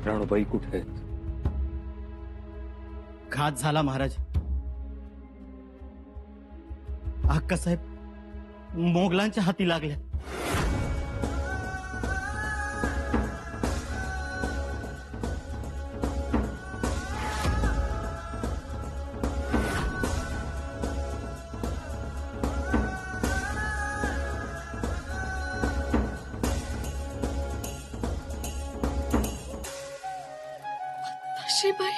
राणूबाई कुठे आहेत? घात झाला महाराज. अक्कासाहेब मोगलांच्या हाती लागल्या. शिबाई,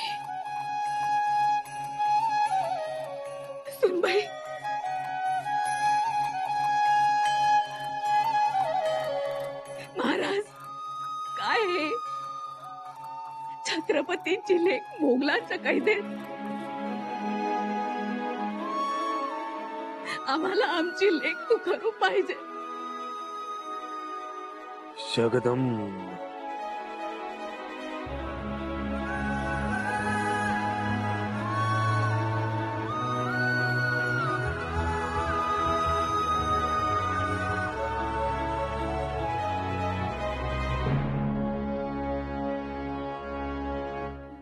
सुनबाई, महाराज काय हे? छत्रपतींची लेक मोगलांच्या कैदेत. आम्हाला आमची लेक तू करू पाहिजे. जगदंब,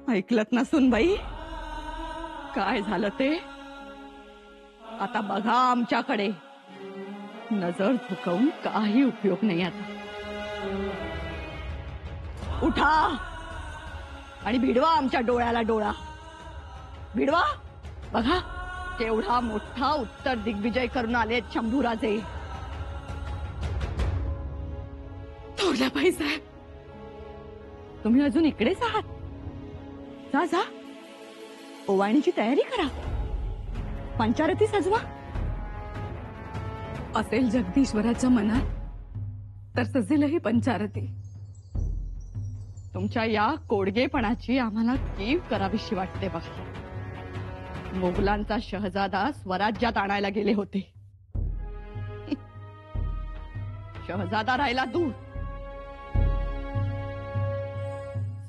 ऐकलत ना सुनबाई, काय झालं ते? आता बघा आमच्याकडे. नजर झुकवून काही उपयोग नाही. आता उठा आणि भिडवा आमच्या डोळ्याला डोळा. भिडवा. बघा केवढा मोठा उत्तर दिग्विजय करून आलेत शंभूराजे. थोरल्याबाई साहेब, तुम्ही अजून इकडेच आहात? जा जा, ओवाळणीची तयारी करा. पंचारती सजवा. असेल जगदीश्वराच्या मनात तर सजेलही पंचारती. तुमच्या या कोडगेपणाची आम्हाला कीव करावीशी वाटते बघा. मोगलांचा शहजादा स्वराज्यात आणायला गेले होते. शहजादा राहिला दूर.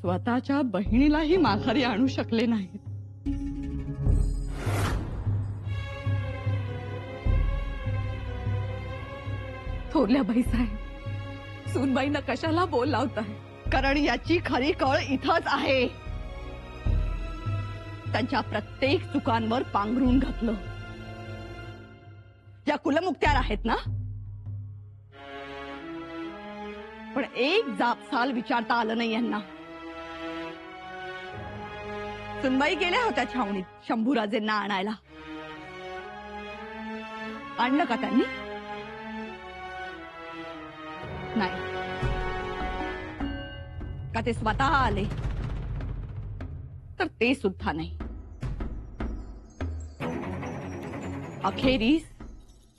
स्वतःच्या बहिणीलाही माघारी आणू शकले नाहीत. थोरल्याबाई साहेब, सूनबाईंना कशाला बोल लावताय? कारण याची खरी कळ इथंच आहे. त्यांच्या प्रत्येक चुकांवर पांघरून घातलं. या कुलमुक्त्यार आहेत ना, पण एक जापसाल विचारता आलं नाही यांना. सुनबाई गेल्या होत्या छावणीत शंभूराजेंना आणायला. आणलं का त्यांनी? नाही. का ते स्वतः आले? तर ते सुद्धा नाही. अखेरीस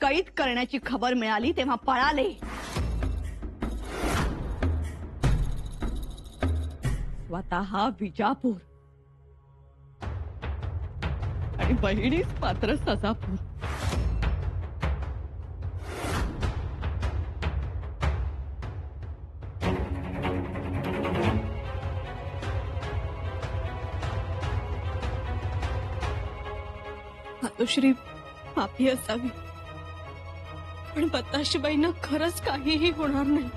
कैद करण्याची खबर मिळाली तेव्हा पळाले. स्वतः विजापूर आणि बहिणीच मात्र सजापूर. मातोश्री पापी असावी, पण बताशीबाईंना खरंच काहीही होणार नाही.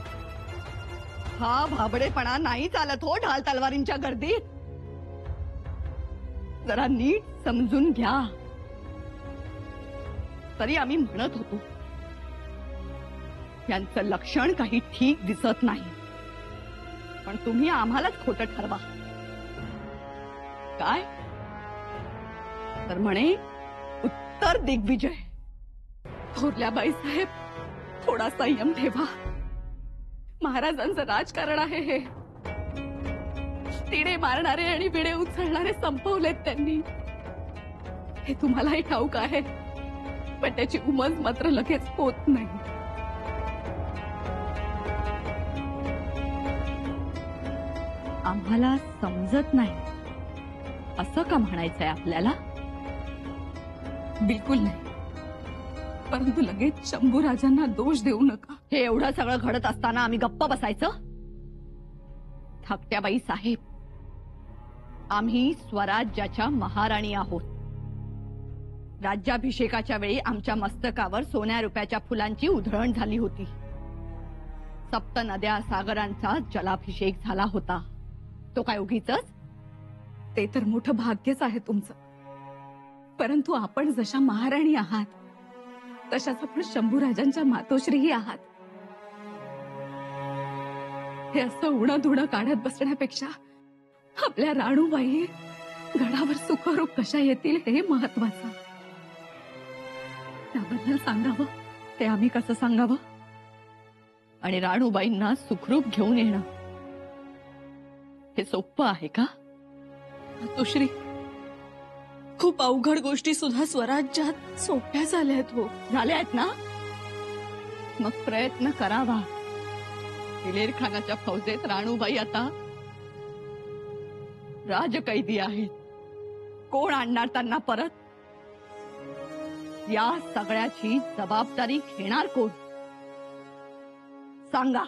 हा भाबडेपणा नाही चालत हो ढाल तलवारींच्या गर्दीत. जरा नीट समजून घ्या. तरी आम्ही म्हणत होतो यांचं लक्षण काही ठीक दिसत नाही, पण तुम्ही आम्हालाच खोटं ठरवा. काय तर म्हणे उत्तर दिग्विजय. थोरल्याबाई साहेब, थोडा संयम ठेवा. महाराजांचं राजकारण आहे हे. तिडे मारणारे आणि विडे उचलणारे संपवलेत त्यांनी. हे तुम्हालाही ठाऊक आहे, पण त्याची उमज मात्र लगेच होत नाही. आम्हाला समजत नाही असं का म्हणायचंय आपल्याला? बिलकुल नाही, परंतु लगेच शंभूराजांना दोष देऊ नका. हे एवढं सगळं घडत असताना आम्ही गप्प बसायचं? धाकट्याबाई साहेब, आम्ही स्वराज्याच्या महाराणी आहोत. राज्याभिषेकाच्या वेळी आमच्या मस्तकावर सोन्या रुपयाच्या फुलांची उधळण झाली होती. सप्त नद्या सागरांचा जलाभिषेक झाला होता. तो काय उगीच? ते तर मोठं भाग्यच आहे तुमचं. परंतु आपण जशा महाराणी आहात तशाच आपण शंभूराजांच्या मातोश्रीही आहात. हे असं उणं काढत बसण्यापेक्षा आपल्या राणूबाई गडावर सुखरूप कशा येतील हे महत्वाचं. त्याबद्दल सांगावं. ते आम्ही कसं सांगावं? आणि राणूबाईंना सुखरूप घेऊन येणं हे सोपं आहे का? मातोश्री, खूप अवघड गोष्टी सुद्धा स्वराज्यात सोप्या झाल्यात हो. झाले आहेत ना? मग प्रयत्न करावा. दिलेर खानाच्या फौजेत राणूबाई आता राजकैदी आहेत. कोण आणणार त्यांना परत? या सगळ्याची जबाबदारी घेणार कोण? सांगा.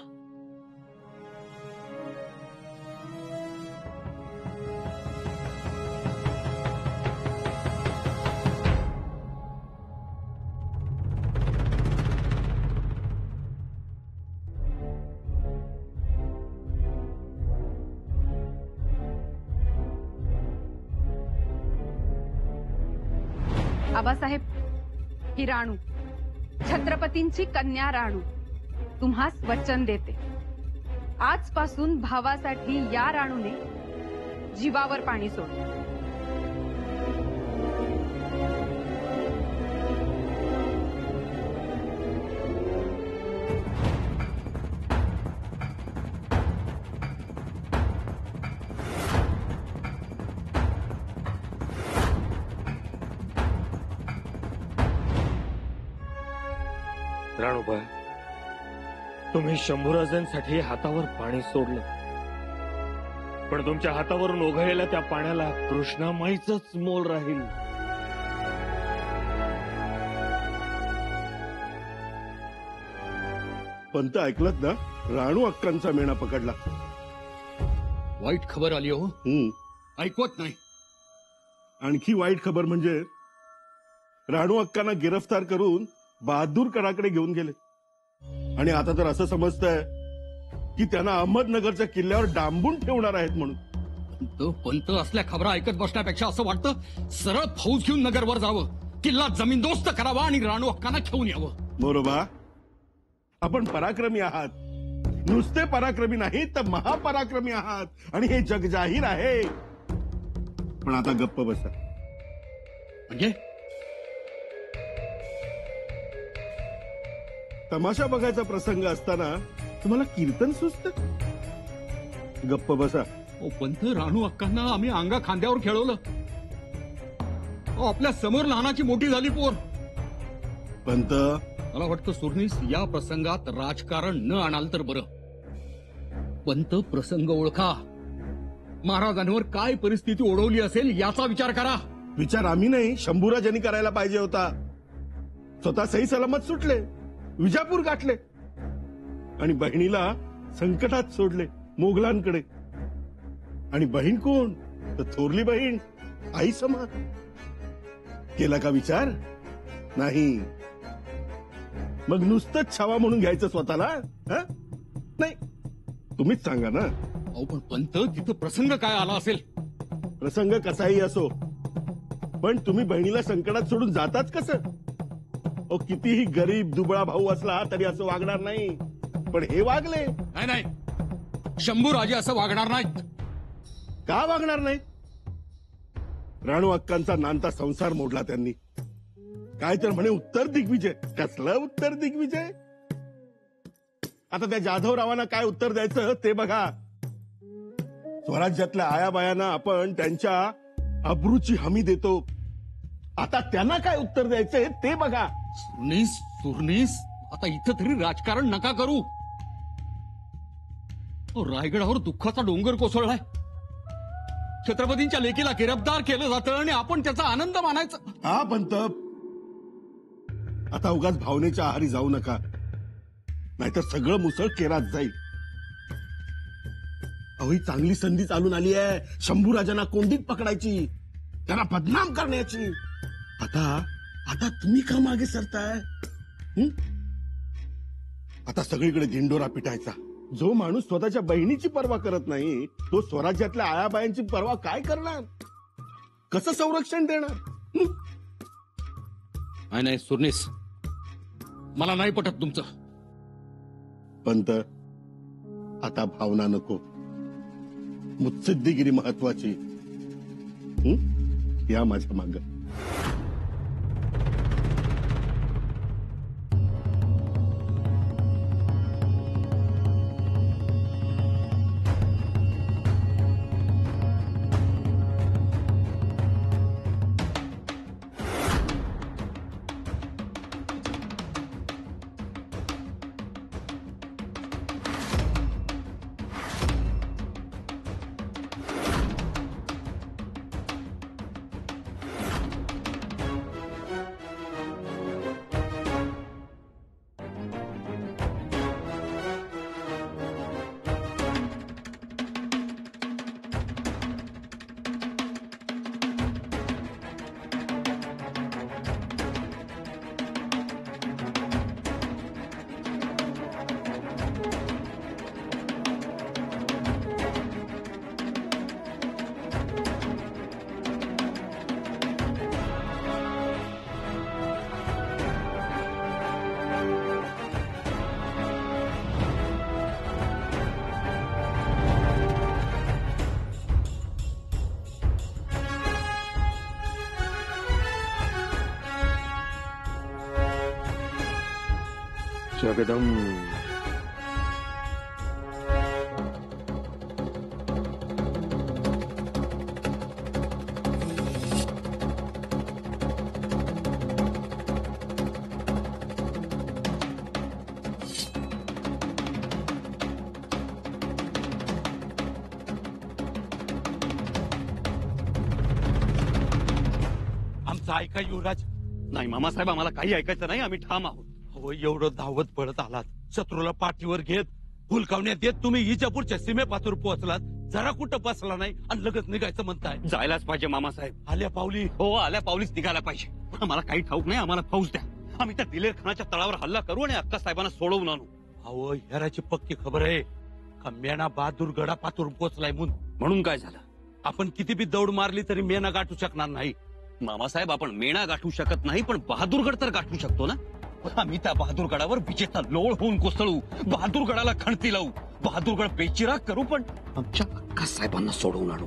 आबासाहेब, ही राणू, छत्रपतींची कन्या राणू, तुम्हास वचन देते. आजपासून भावासाठी या राणूने जीवावर पाणी सोडलं. राणूबाई, तुम्ही शंभूराजांसाठी हातावर पाणी सोडलं, पण तुमच्या हातावरून ओघळलेल्या त्या पाण्याला कृष्णामाईचंच मोल राहील. पंत ऐकलत ना, राणू अक्कांचा मेणा पकडला. वाईट खबर आली हो. ऐकवत नाही. आणखी वाईट खबर म्हणजे राणू अक्कांना गिरफ्तार करून बहादूर गडाकडे घेऊन गेले. आणि आता तर असं समजतंय की त्यांना अहमदनगरच्या किल्ल्यावर डांबून ठेवणार आहेत म्हणून. पंत असल्या खबरा ऐकत बसण्यापेक्षा असं वाटतं सरळ फौज घेऊन नगरवर जावं, किल्ला जमीनदोस्त करावा आणि राणू अक्कांना घेऊन यावं. मोरोबा, आपण पराक्रमी आहात. नुसते पराक्रमी नाही तर महापराक्रमी आहात, आणि हे जग जाहीर आहे. पण आता गप्प बसा. म्हणजे तमाशा बघायचा प्रसंग असताना तुम्हाला कीर्तन सुचत? गप्प बसा. पंत, राणू अक्कांना आम्ही अंगा खांद्यावर खेळवलं. आपल्या समोर लहानाची मोठी झाली पोर. पंत, मला वाटतं सुरनीस या प्रसंगात राजकारण न आणाल तर बरं. पंत, प्रसंग ओळखा. महाराजांवर काय परिस्थिती ओढवली असेल याचा विचार करा. विचार आम्ही नाही, शंभूराजांनी करायला पाहिजे होता. स्वतः सही सलामत सुटले, विजापूर गाठले, आणि बहिणीला संकटात सोडले मोगलांकडे. आणि बहीण कोण? तर थोरली बहीण, आई समान. केला का विचार? नाही. मग नुसतंच छावा म्हणून घ्यायचं स्वतःला? नाही, तुम्हीच सांगा ना. अहो पण पंत, तिथं प्रसंग काय आला असेल? प्रसंग कसाही असो, पण तुम्ही बहिणीला संकटात सोडून जाताच कसं? कितीही गरीब दुबळा भाऊ असला तरी असं वागणार नाही. पण हे वागले. नाही नाही, शंभूराजे असं वागणार नाहीत. का वागणार नाही? राणू अक्कांचा नांदता संसार मोडला त्यांनी. काय तर म्हणे उत्तर दिग्विजय. कसलं उत्तर दिग्विजय? आता त्या जाधवरावांना काय उत्तर द्यायचं ते बघा. स्वराज्यातल्या आयाबायांना आपण त्यांच्या अब्रूची हमी देतो. आता त्यांना काय उत्तर द्यायचंय ते बघा. सुरनीस, आता इथं तरी राजकारण नका करू. रायगडावर दुःखाचा डोंगर कोसळलाय. छत्रपतींच्या लेकीला गिरफ्तार केलं जातं आणि आपण त्याचा आनंद मानायचा. हा पंत, आता उगाच भावनेच्या आहारी जाऊ नका, नाहीतर सगळं मुसळ केरात जाईल. अहो, ही चांगली संधी चालून आली आहे शंभूराजांना कोंडीत पकडायची, त्यांना बदनाम करण्याची. आता तुम्ही का मागे सरताय? आता सगळीकडे धिंडोरा पिटायचा. जो माणूस स्वतःच्या बहिणीची पर्वा करत नाही तो स्वराज्यातल्या आयाबायांची पर्वा काय करणार? कसं संरक्षण देणार? नाही सुरनीस, मला नाही पटत तुमचं. पंत, आता भावना नको, मुत्सद्दीगिरी महत्वाची. या माझ्या माग. जगदम. आमचं ऐका युवराज. नाही मामासाहेब, आम्हाला काही ऐकायचं नाही. आम्ही ठाम आहोत. हो, एवढं धावत पडत आलात, शत्रूला पाठीवर घेत फुलकावण्यात येत तुम्ही इजापूरच्या सीमेपातूर पोहोचलात. जरा कुठं बसला नाही आणि लगेच निघायचं म्हणताय. जायलाच पाहिजे मामासाहेब. आल्या पावली. हो, आल्या पावलीच निघायला पाहिजे. पण आम्हाला काही ठाऊक नाही. आम्हाला फौज द्या. आम्ही त्या दिलेर खानाच्या तळावर हल्ला करू आणि अक्का साहेबांना सोडवून आणू. अहो, हेराची पक्की खबर आहे का मेणा बहादूर गडा पातूर पोहोचलाय म्हणून काय झालं? आपण किती बी दौड मारली तरी मेणा गाठू शकणार नाही. मामासाहेब, आपण मेणा गाठू शकत नाही, पण बहादूरगड तर गाठू शकतो ना. आम्ही त्या बहादूरगडावर विजेचा लोळ होऊन कोसळू, बहादूरगडाला खणती लावू, बहादूरगड बेचिराग करू, पण आमच्या अक्का साहेबांना सोडवून आणू.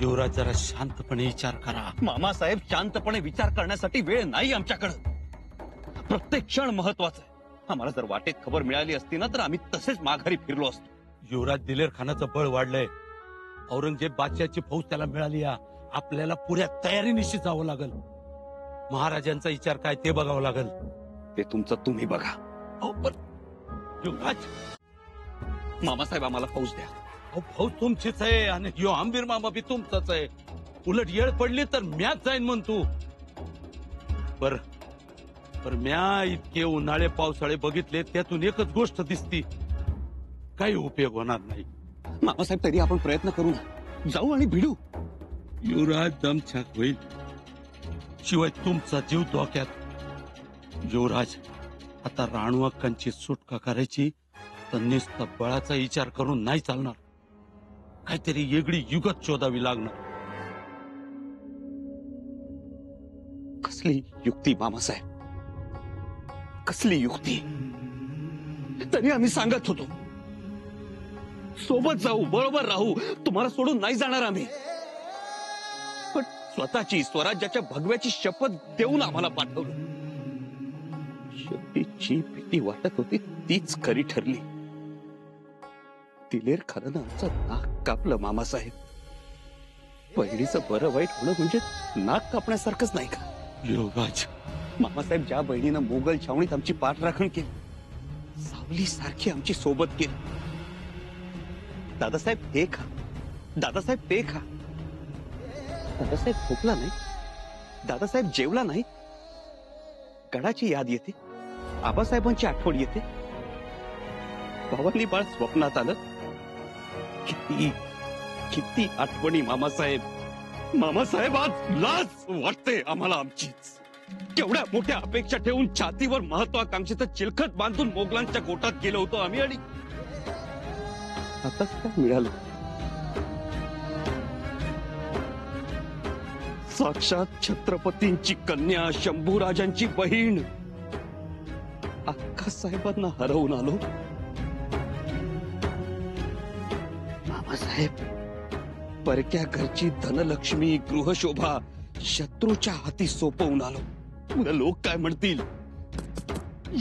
युवराज, जरा शांतपणे विचार करा. मामासाहेब, शांतपणे विचार करण्यासाठी वेळ नाही आमच्याकडे. प्रत्येक क्षण महत्वाचा आहे. आम्हाला जर वाटेत खबर मिळाली असती ना तर आम्ही तसेच माघारी फिरलो असतो. युवराज, दिलेर खानाचं बळ वाढलंय. औरंगजेब बादशाहची फौज त्याला मिळाली. आपल्याला पुऱ्या तयारीनिशी जावं लागल. महाराजांचा विचार काय ते बघावं लागल. ते तुमचं तुम्ही बघा. अहो, पण युवराज, मामासाहेब, आम्हाला फौज द्या. अहो, फौज तुमचीच आहे आणि यो आंबीर मामा बी तुमचाच आहे. उलट येळ पडली तर म्याच जाईन म्हणतो. पर म्या इतके उन्हाळे पावसाळे बघितले, त्यातून एकच गोष्ट दिसती, काही उपयोग होणार नाही. मामासाहेब, तरी आपण प्रयत्न करू ना. जाऊ आणि भिडू. युवराज, दमछाक होईल, शिवाय तुमचा जीव धोक्यात. युवराज, आता राणू अक्कांची सुटका करायची तर नुसता बळाचा विचार करून नाही चालणार. काहीतरी वेगळी युगत शोधावी लागणार. कसली युक्ती मामासाहेब, कसली युक्ती. तरी आम्ही सांगत होतो, सोबत जाऊ, बरोबर राहू, तुम्हाला सोडून नाही जाणार आम्ही. पण स्वतःची, स्वराज्याच्या भगव्याची शपथ देऊन आम्हाला पाठवलं. शेवटी जी भीती वाटत होती तीच खरी ठरली. दिलेर खानानं आमचं नाक कापलं मामासाहेब. बहिणीचं बरं वाईट होणं म्हणजे नाक कापण्यासारखंच नाही का? युवराज, मामासाहेब, ज्या बहिणीनं मोगल छावणीत आमची पाठराखण केली, सावली सारखी आमची सोबत केली. दादासाहेब हे खा, दादासाहेब ते खा. दादासाहेब झोपला नाही, दादासाहेब जेवला नाही. गडाची याद येते, आबासाहेबांची आठवण येते. भावांनी बाळ स्वप्नात आलं. किती किती आठवणी मामासाहेब. मामासाहेब, आज लाज वाटते आम्हाला आमचीच. केवढ्या मोठ्या अपेक्षा ठेवून छातीवर महत्वाकांक्षेचं चिलखत बांधून मोगलांच्या गोटात गेलो होतो आम्ही, आणि हातात काय मिळालं? साक्षात छत्रपतींची कन्या, शंभूराजांची बहीण अक्कासाहेबांना हरवून आलो. बाबासाहेब, परक्या घरची धनलक्ष्मी, गृहशोभा शत्रूच्या हाती सोपवून आलो. उद्या लोक काय म्हणतील?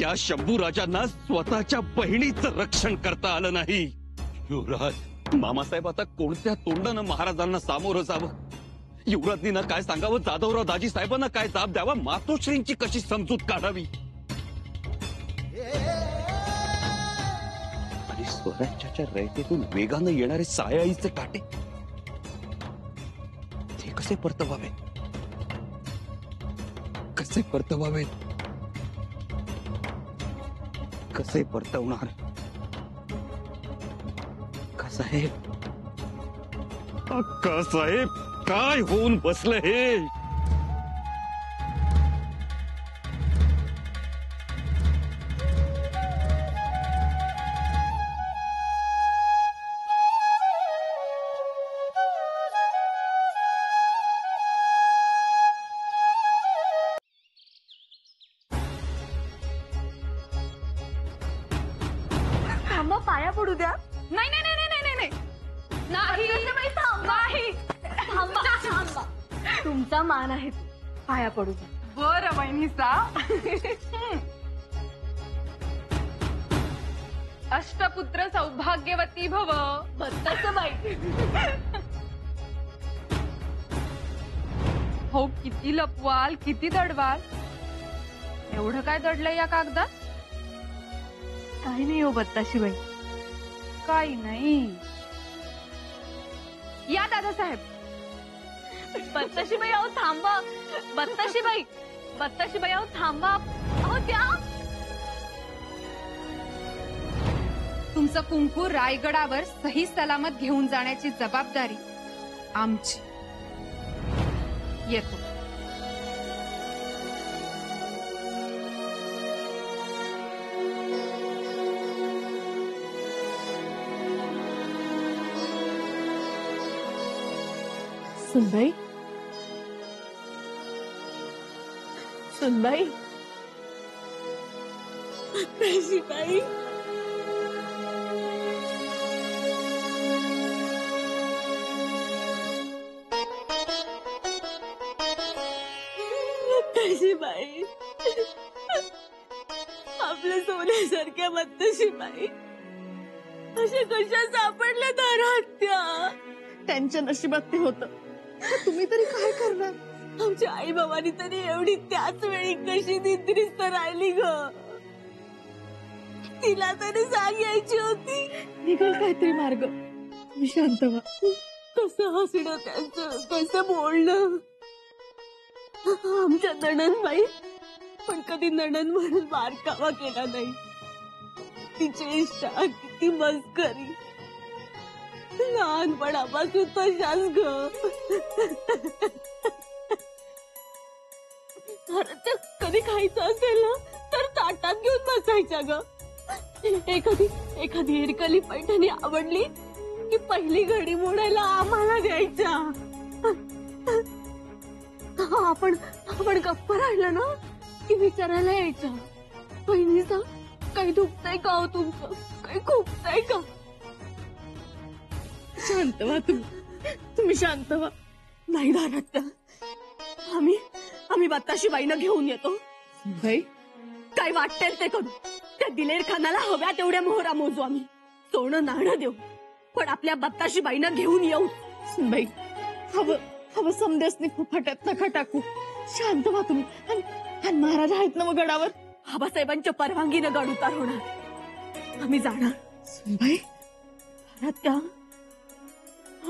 या शंभूराजांना स्वतःच्या बहिणीचं रक्षण करता आलं नाही. युवराज, मामासाहेब, आता कोणत्या तोंडानं महाराजांना सामोरं जावं? युवराजनींना काय सांगावं? जाधवराव दाजी साहेबांना काय जाब द्यावा? मातोश्रींची कशी समजूत काढावी? आणि स्वराज्याच्या रयतेतून वेगानं येणारे सायाईचे काटे ते कसे परतवावे? कसे परतवावे? कसे परतवणार? अक्कासाहेब, अक्कासाहेब, काय होऊन बसलं हे? थांबा, पाया पडू द्या. नाही नाही नाही नाही नाही नाही नाही नाही. थांबा थांबा, तुमचा मान आहे, पाया पडू द्या. बरं बहिणीचा. अष्टपुत्र सौभाग्यवती भव. बत्ताचं बाई. हो, किती लपवाल, किती दडवाल? एवढं काय दडलंय या कागदात? काही नाही हो बत्ताशी बाई. काही नाही. या दादासाहेब. बत्ताशी बाई, अहो थांबा. बत्ताशी बाई, बत्ताशी बाई, अहो थांबा. अहो त्या तुमचं कुंकू रायगडावर सही सलामत घेऊन जाण्याची जबाबदारी आमची. येतो. सुनबाई, सुनबाई, बत्ताशी बाई. बत्ताशी बाई, आपल्या सोन्यासारख्या बत्ताशी बाई अशा कशा सापडल्या दारात त्या? त्यांच्या नशिबात ते होतं. तुम्ही तरी काय करणार? आमच्या आई बाबांनी तरी एवढी त्याच वेळी कशी निद्रिस्त राहिली ग? तिला तरी जाग यायची होती. निघाल काहीतरी मार्ग. तुम्ही शांत व्हा. कसं हसणं त्यांचं, कसं बोलणं. आमच्या नणंदबाई पण कधी नणंद म्हणून बारकावा केला नाही. किती चेष्टा, किती मस्करी. लहानपणापासून तशाच ग. कधी खायचं असेल ना तर ताटात घेऊन बसायच्या ग. एखादी हिरकली पैठणी आवडली की पहिली घडी मोडायला आम्हाला द्यायच्या. आपण गप्प राहिलं ना की विचारायला यायचं, बहिणीचा काही दुखतंय का हो तुमचं, काही खुपतंय का? शांत व्हा तुम्ही शांत व्हा. नाही दारात त्या. आम्ही बत्ताशी बाईनं घेऊन येतो. बाई, काय वाटेल ते करू. त्या दिलेर खानाला हव्या तेवढ्या मोहरा मोजू आम्ही. सोनं नाणं देऊ, पण आपल्या बत्ताशी बाईनं घेऊन येऊ. बाई, हवं समदेसनी फुफाट्यात नका टाकू. शांत व्हा तुम्ही. आणि महाराज आहेत ना मग गडावर. आबासाहेबांच्या परवानगीनं गड उतार होणार. आम्ही जाणार. बाई, त्या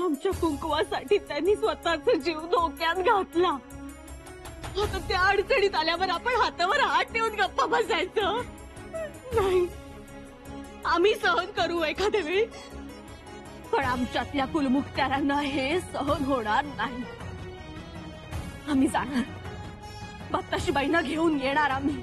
आमच्या कुंकवासाठी त्यांनी स्वतःचा जीव धोक्यात घातला. आता त्या अडचणीत आल्यावर आपण हातावर हात ठेवून गप्पा बसायचं नाही. आम्ही सहन करू एखाद्या वेळी, पण आमच्यातल्या कुलमुखत्यारांना हे सहन होणार नाही. आम्ही जाणार. बत्ताशी बाईंना घेऊन येणार आम्ही.